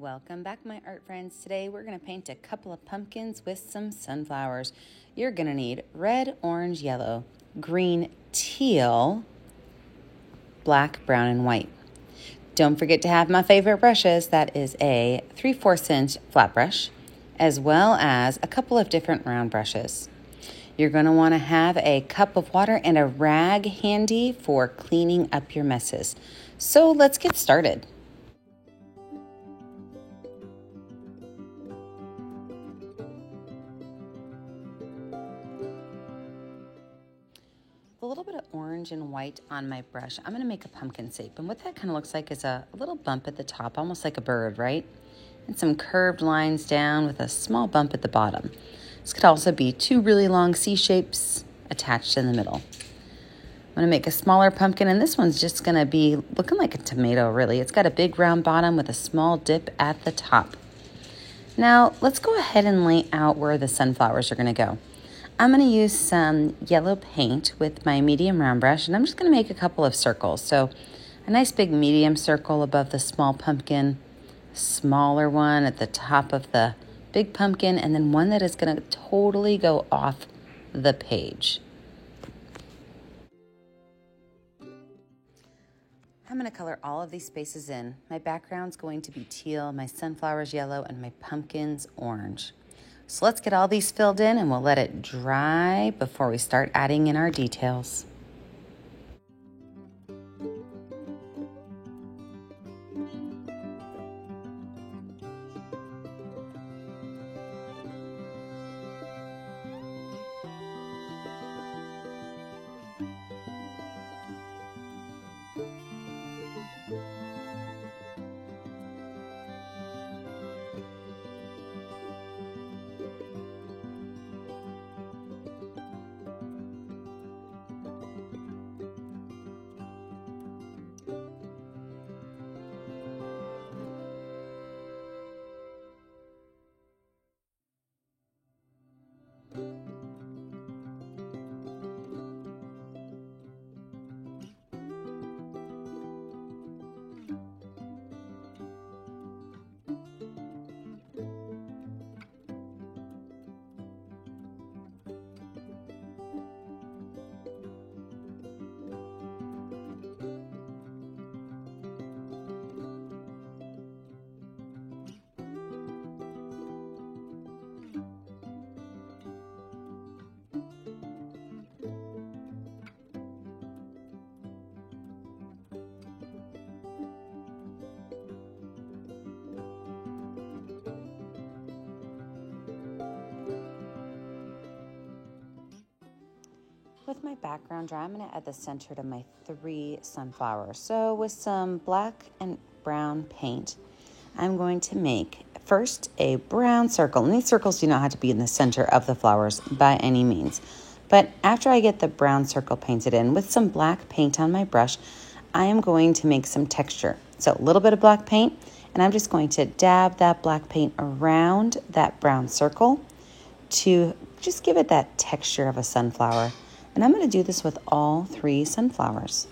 Welcome back, my art friends. Today we're going to paint a couple of pumpkins with some sunflowers. You're going to need red, orange, yellow, green, teal, black, brown, and white. Don't forget to have my favorite brushes. That is a 3/4 inch flat brush, as well as a couple of different round brushes. You're going to want to have a cup of water and a rag handy for cleaning up your messes. So let's get started. A little bit of orange and white on my brush, I'm going to make a pumpkin shape. And what that kind of looks like is a little bump at the top, almost like a bird, right? And some curved lines down with a small bump at the bottom. This could also be two really long C shapes attached in the middle. I'm going to make a smaller pumpkin, and this one's just going to be looking like a tomato, really. It's got a big round bottom with a small dip at the top. Now, let's go ahead and lay out where the sunflowers are going to go. I'm going to use some yellow paint with my medium round brush, and I'm just going to make a couple of circles. So a nice big medium circle above the small pumpkin, smaller one at the top of the big pumpkin, and then one that is going to totally go off the page. I'm going to color all of these spaces in. My background's going to be teal, my sunflowers yellow, and my pumpkins orange. So let's get all these filled in and we'll let it dry before we start adding in our details. With my background dry, I'm going to add the center to my 3 sunflowers. So with some black and brown paint, I'm going to make first a brown circle. And these circles do not have to be in the center of the flowers by any means. But after I get the brown circle painted in, with some black paint on my brush, I am going to make some texture. So a little bit of black paint, and I'm just going to dab that black paint around that brown circle to just give it that texture of a sunflower. And I'm going to do this with all 3 sunflowers.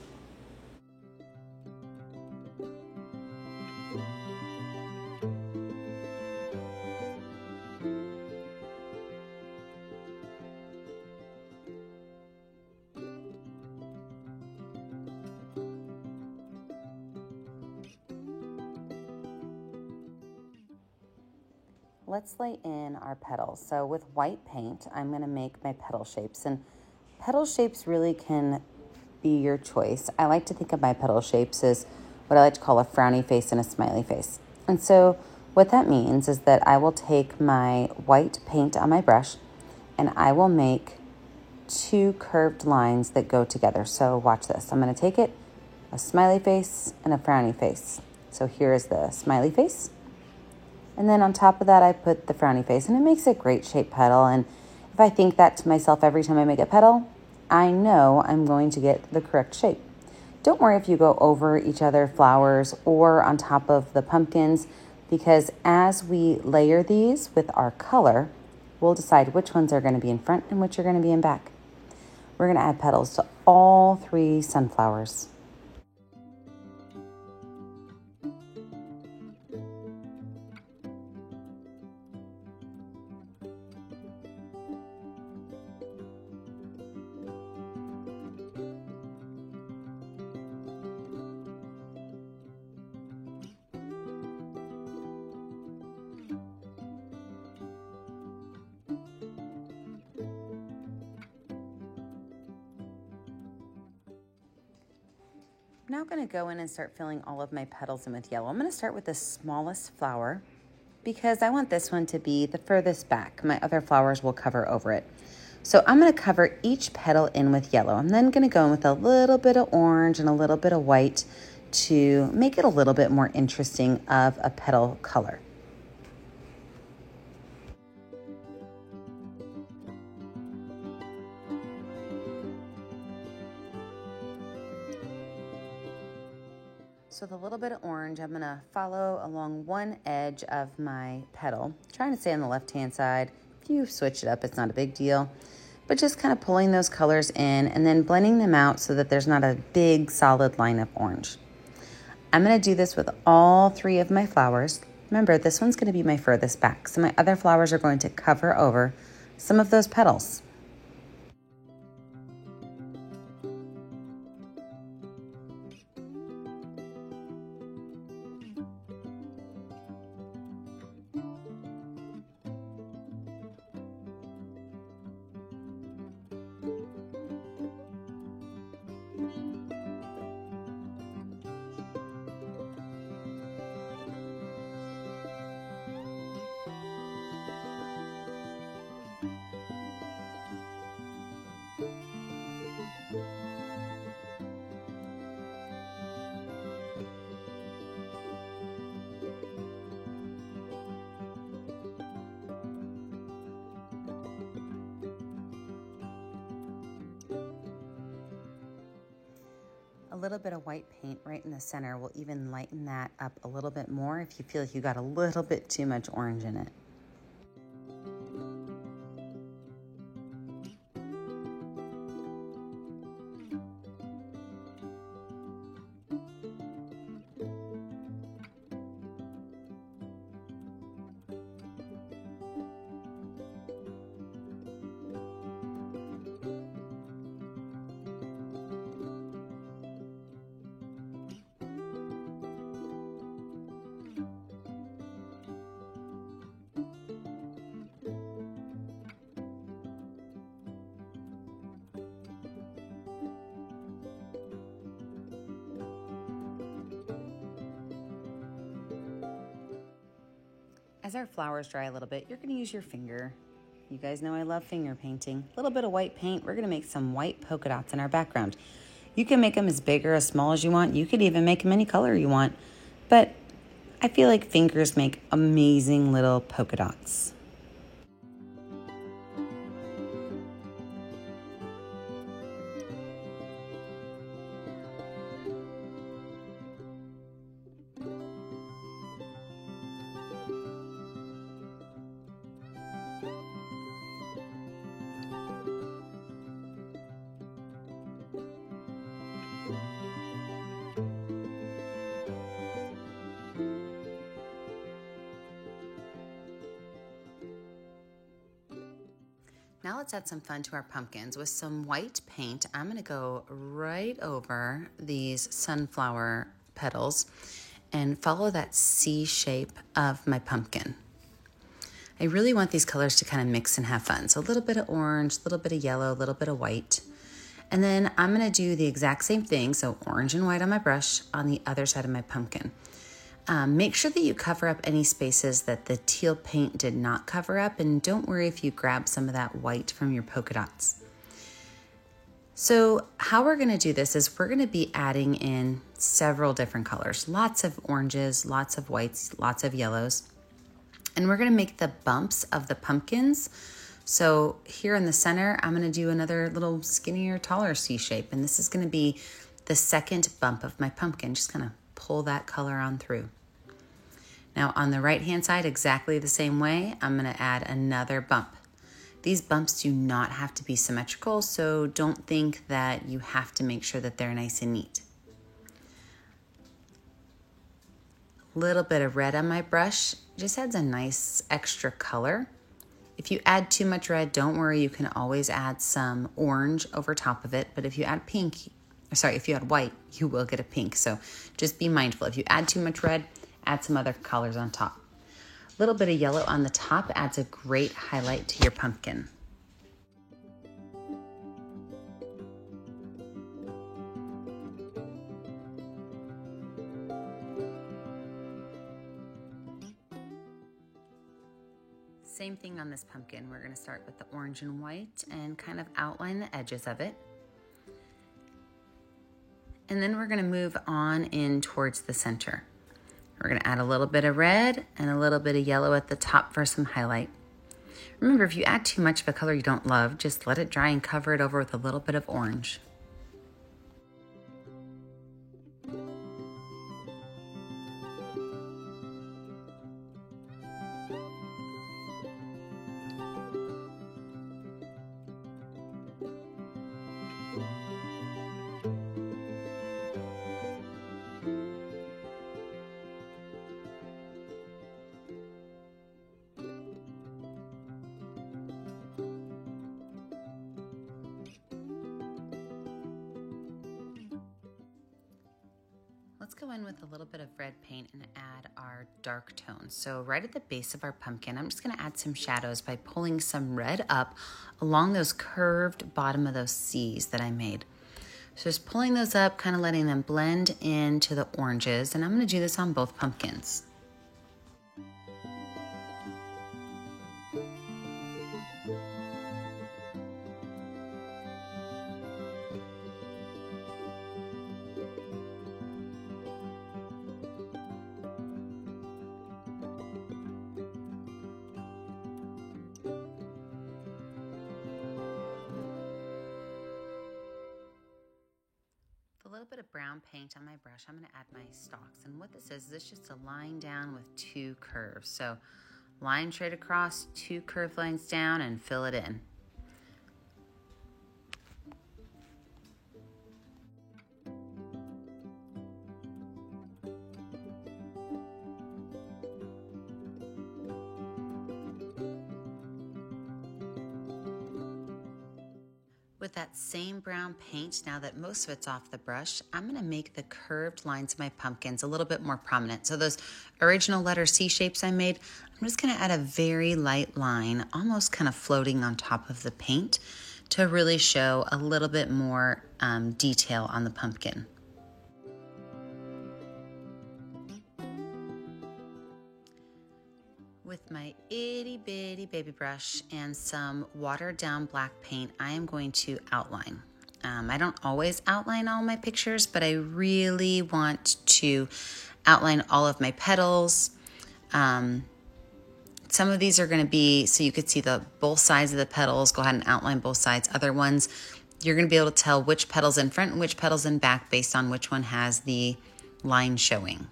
Let's lay in our petals. So with white paint, I'm going to make my petal shapes. And petal shapes really can be your choice. I like to think of my petal shapes as what I like to call a frowny face and a smiley face. And so what that means is that I will take my white paint on my brush and I will make 2 curved lines that go together. So watch this. I'm going to take it, a smiley face and a frowny face. So here is the smiley face. And then on top of that, I put the frowny face, and it makes a great shaped petal. And if I think that to myself every time I make a petal, I know I'm going to get the correct shape. Don't worry if you go over each other flowers or on top of the pumpkins, because as we layer these with our color, we'll decide which ones are going to be in front and which are going to be in back. We're going to add petals to all 3 sunflowers. now going to go in and start filling all of my petals in with yellow. I'm going to start with the smallest flower because I want this one to be the furthest back. My other flowers will cover over it. So I'm going to cover each petal in with yellow. I'm then going to go in with a little bit of orange and a little bit of white to make it a little bit more interesting of a petal color. So with a little bit of orange, I'm going to follow along one edge of my petal, trying to stay on the left-hand side. If you switch it up, it's not a big deal, but just kind of pulling those colors in and then blending them out so that there's not a big solid line of orange. I'm going to do this with all 3 of my flowers. Remember, this one's going to be my furthest back, so my other flowers are going to cover over some of those petals. A little bit of white paint right in the center will even lighten that up a little bit more if you feel like you got a little bit too much orange in it. As our flowers dry a little bit, you're going to use your finger. You guys know I love finger painting. A little bit of white paint. We're going to make some white polka dots in our background. You can make them as big or as small as you want. You could even make them any color you want. But I feel like fingers make amazing little polka dots. Now let's add some fun to our pumpkins. With some white paint, I'm going to go right over these sunflower petals and follow that C shape of my pumpkin. I really want these colors to kind of mix and have fun. So a little bit of orange, a little bit of yellow, a little bit of white. And then I'm going to do the exact same thing, so orange and white on my brush on the other side of my pumpkin. Make sure that you cover up any spaces that the teal paint did not cover up, and don't worry if you grab some of that white from your polka dots. So how we're going to do this is we're going to be adding in several different colors, lots of oranges, lots of whites, lots of yellows, and we're going to make the bumps of the pumpkins. So here in the center, I'm going to do another little skinnier, taller C shape, and this is going to be the second bump of my pumpkin. Just kind of pull that color on through. Now on the right-hand side, exactly the same way, I'm going to add another bump. These bumps do not have to be symmetrical, so don't think that you have to make sure that they're nice and neat. Little bit of red on my brush just adds a nice extra color. If you add too much red, don't worry, you can always add some orange over top of it, but if you add if you add white, you will get a pink, so just be mindful. If you add too much red, add some other colors on top. A little bit of yellow on the top adds a great highlight to your pumpkin. Same thing on this pumpkin. We're gonna start with the orange and white and kind of outline the edges of it. And then we're gonna move on in towards the center. We're gonna add a little bit of red and a little bit of yellow at the top for some highlight. Remember, if you add too much of a color you don't love, just let it dry and cover it over with a little bit of orange. Let's go in with a little bit of red paint and add our dark tones. So right at the base of our pumpkin, I'm just gonna add some shadows by pulling some red up along those curved bottom of those C's that I made. So just pulling those up, kind of letting them blend into the oranges, and I'm gonna do this on both pumpkins. A little bit of brown paint on my brush, I'm going to add my stalks. And what this is just a line down with two curves. So line straight across, two curved lines down, and fill it in. With that same brown paint, now that most of it's off the brush, I'm gonna make the curved lines of my pumpkins a little bit more prominent. So those original letter C shapes I made, I'm just gonna add a very light line, almost kind of floating on top of the paint to really show a little bit more detail on the pumpkin. With my itty bitty baby brush and some watered down black paint, I am going to outline. I don't always outline all my pictures, but I really want to outline all of my petals. Some of these are going to be, so you could see both sides of the petals. Go ahead and outline both sides. Other ones, you're going to be able to tell which petal's in front and which petal's in back based on which one has the line showing.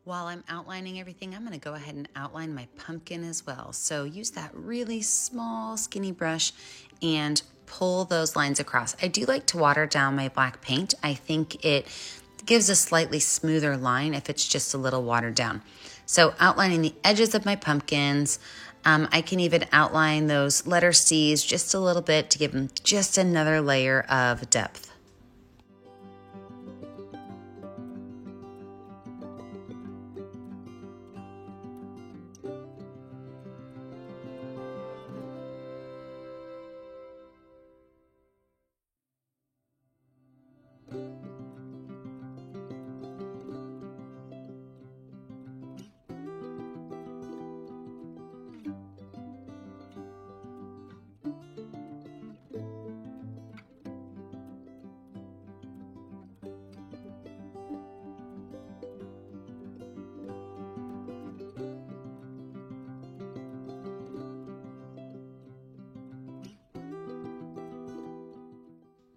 While I'm outlining everything, I'm gonna go ahead and outline my pumpkin as well. So use that really small, skinny brush and pull those lines across. I do like to water down my black paint. I think it gives a slightly smoother line if it's just a little watered down. So outlining the edges of my pumpkins, I can even outline those letter C's just a little bit to give them just another layer of depth.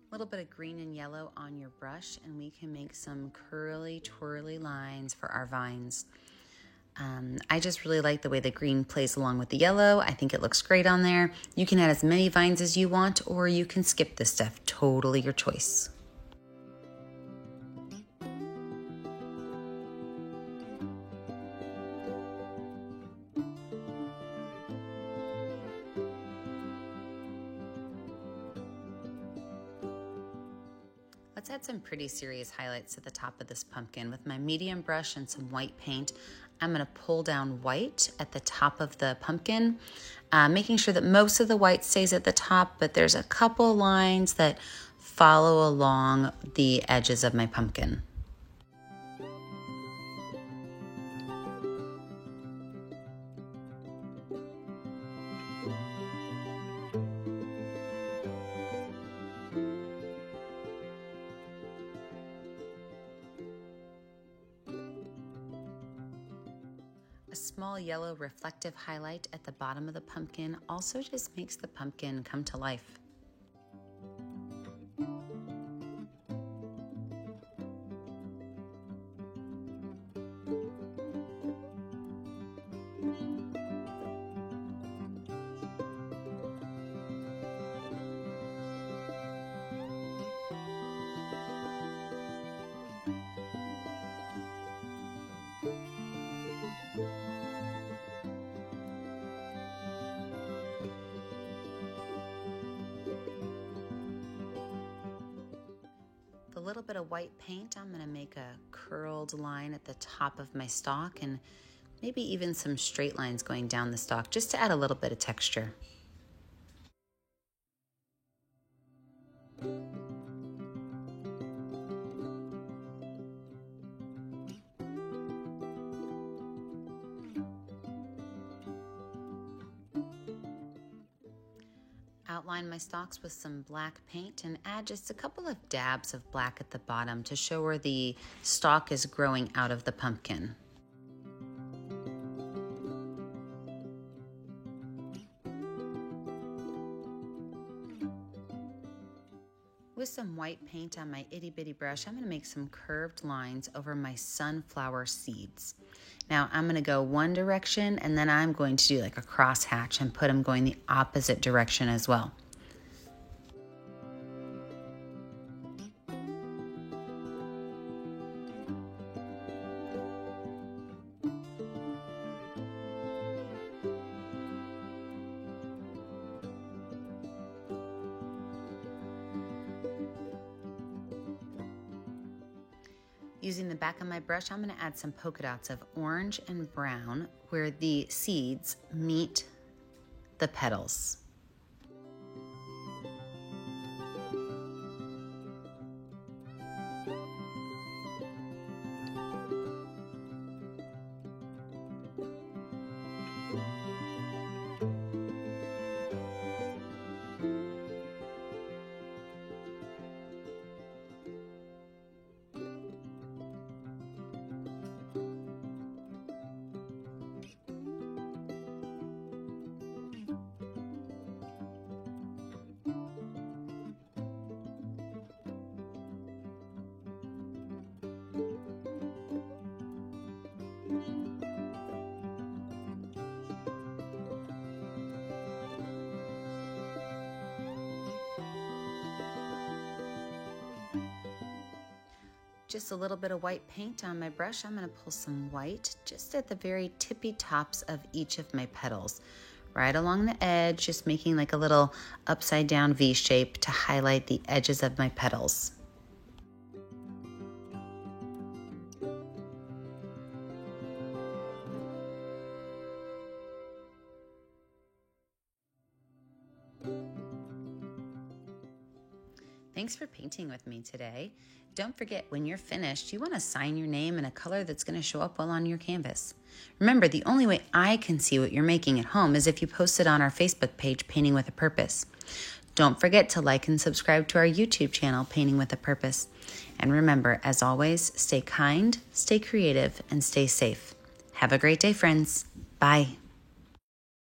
A little bit of green and yellow on your brush and we can make some curly twirly lines for our vines. I just really like the way the green plays along with the yellow. I think it looks great on there. You can add as many vines as you want, or you can skip this stuff. Totally your choice. let's add some pretty serious highlights to the top of this pumpkin. With my medium brush and some white paint, I'm gonna pull down white at the top of the pumpkin, making sure that most of the white stays at the top, but there's a couple lines that follow along the edges of my pumpkin. A small yellow reflective highlight at the bottom of the pumpkin also just makes the pumpkin come to life. A little bit of white paint, I'm going to make a curled line at the top of my stalk and maybe even some straight lines going down the stalk just to add a little bit of texture. Outline my stalks with some black paint and add just a couple of dabs of black at the bottom to show where the stalk is growing out of the pumpkin. With some white paint on my itty bitty brush, I'm going to make some curved lines over my sunflower seeds. Now I'm going to go one direction and then I'm going to do like a cross hatch and put them going the opposite direction as well. Using the back of my brush, I'm going to add some polka dots of orange and brown where the seeds meet the petals. Just a little bit of white paint on my brush. I'm going to pull some white just at the very tippy tops of each of my petals, right along the edge, just making like a little upside down V shape to highlight the edges of my petals. Thanks for painting with me today. Don't forget, when you're finished, you want to sign your name in a color that's going to show up well on your canvas. Remember, the only way I can see what you're making at home is if you post it on our Facebook page, Painting with a Purpose. Don't forget to like and subscribe to our YouTube channel, Painting with a Purpose. And remember, as always, stay kind, stay creative, and stay safe. Have a great day, friends. Bye.